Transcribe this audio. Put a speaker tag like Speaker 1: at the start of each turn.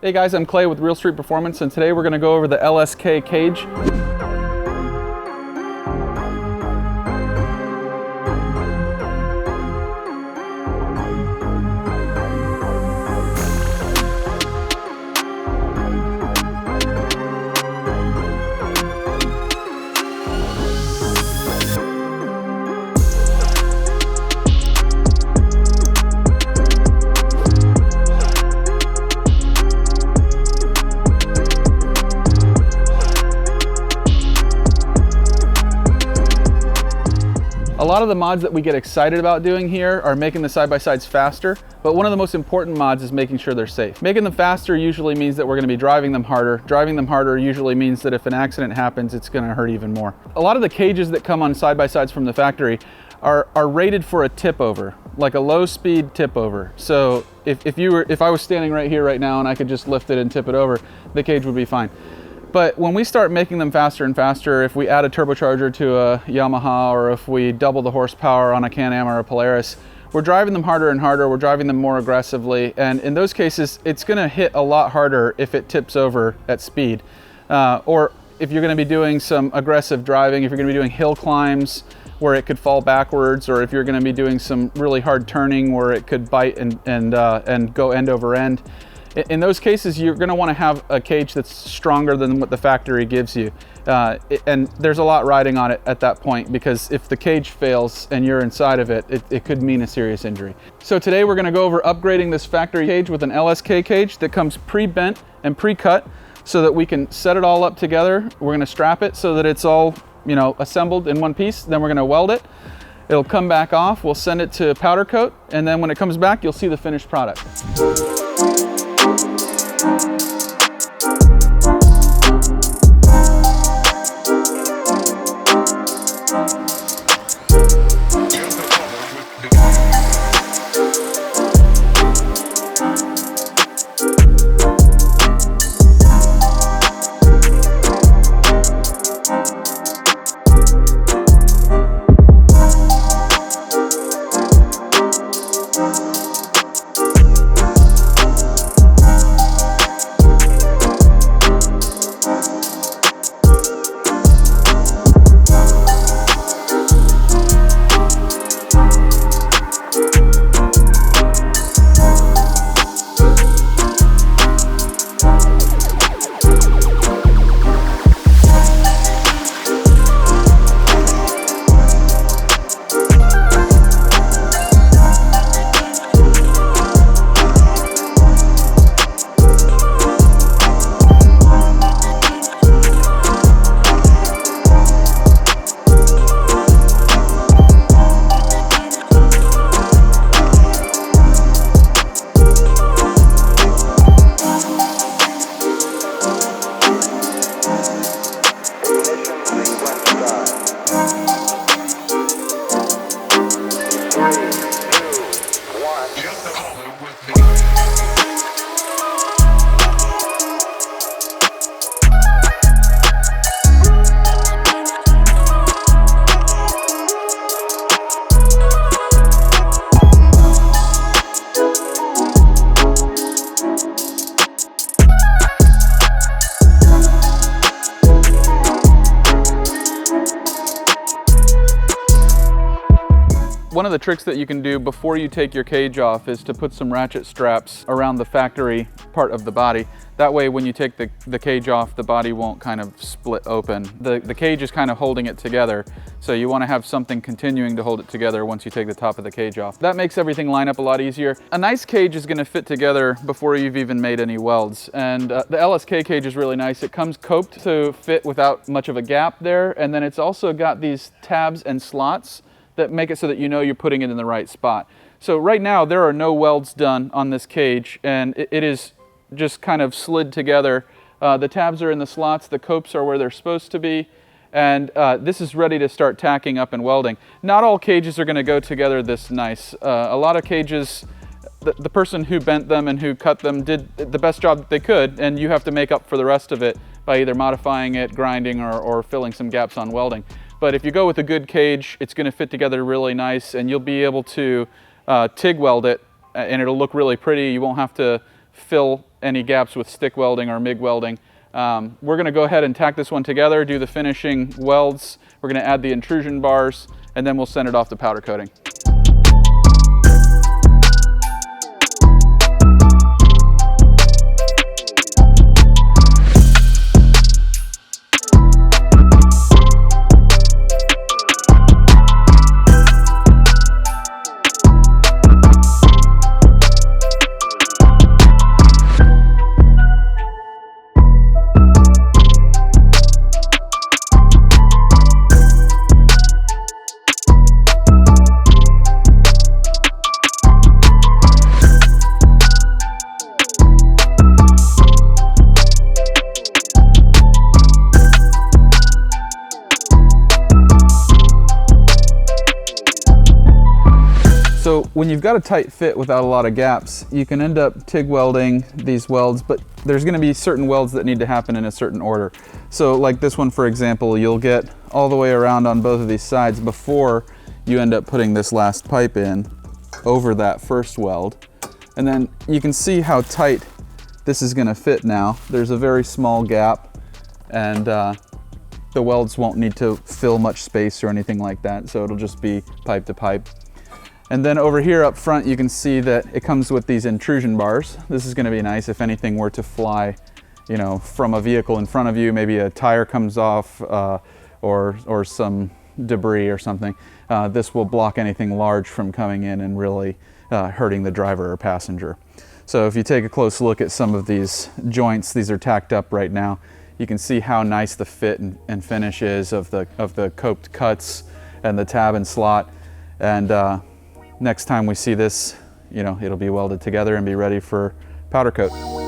Speaker 1: Hey guys, I'm Clay with Real Street Performance, and today we're going to go over the LSK Cage. A lot of the mods that we get excited about doing here are making the side-by-sides faster, but one of the most important mods is making sure they're safe. Making them faster usually means that we're going to be driving them harder. Driving them harder usually means that if an accident happens, it's going to hurt even more. A lot of the cages that come on side-by-sides from the factory are rated for a tip over, like a low-speed tip over. So if I was standing right here right now and I could just lift it and tip it over, the cage would be fine. But when we start making them faster and faster, if we add a turbocharger to a Yamaha, or if we double the horsepower on a Can-Am or a Polaris, we're driving them harder and harder, we're driving them more aggressively, and in those cases, it's gonna hit a lot harder if it tips over at speed. Or if you're gonna be doing some aggressive driving, if you're gonna be doing hill climbs where it could fall backwards, or if you're gonna be doing some really hard turning where it could bite and go end over end. In those cases, you're going to want to have a cage that's stronger than what the factory gives you. And there's a lot riding on it at that point, because if the cage fails and you're inside of it, it could mean a serious injury. So today we're going to go over upgrading this factory cage with an LSK cage that comes pre-bent and pre-cut so that we can set it all up together. We're going to strap it so that it's all, assembled in one piece. Then we're going to weld it. It'll come back off. We'll send it to powder coat. And then when it comes back, you'll see the finished product. One of the tricks that you can do before you take your cage off is to put some ratchet straps around the factory part of the body. That way when you take the cage off, the body won't kind of split open. The cage is kind of holding it together, so you want to have something continuing to hold it together once you take the top of the cage off. That makes everything line up a lot easier. A nice cage is going to fit together before you've even made any welds, and the LSK cage is really nice. It comes coped to fit without much of a gap there, and then it's also got these tabs and slots that make it so that you know you're putting it in the right spot. So right now there are no welds done on this cage, and it is just kind of slid together. The tabs are in the slots, the copes are where they're supposed to be, and this is ready to start tacking up and welding. Not all cages are going to go together this nice. A lot of cages, the person who bent them and who cut them did the best job that they could, and you have to make up for the rest of it by either modifying it, grinding, or filling some gaps on welding. But if you go with a good cage, it's going to fit together really nice, and you'll be able to TIG weld it, and it'll look really pretty. You won't have to fill any gaps with stick welding or MIG welding. We're gonna go ahead and tack this one together, do the finishing welds. We're gonna add the intrusion bars, and then we'll send it off to powder coating. So when you've got a tight fit without a lot of gaps, you can end up TIG welding these welds, but there's gonna be certain welds that need to happen in a certain order. So like this one, for example, you'll get all the way around on both of these sides before you end up putting this last pipe in over that first weld. And then you can see how tight this is gonna fit now. There's a very small gap, and the welds won't need to fill much space or anything like that, so it'll just be pipe to pipe. And then over here up front, you can see that it comes with these intrusion bars. This is gonna be nice if anything were to fly, you know, from a vehicle in front of you, maybe a tire comes off or some debris or something. This will block anything large from coming in and really hurting the driver or passenger. So if you take a close look at some of these joints, these are tacked up right now. You can see how nice the fit and finish is of the coped cuts and the tab and slot. And next time we see this, you know, it'll be welded together and be ready for powder coat.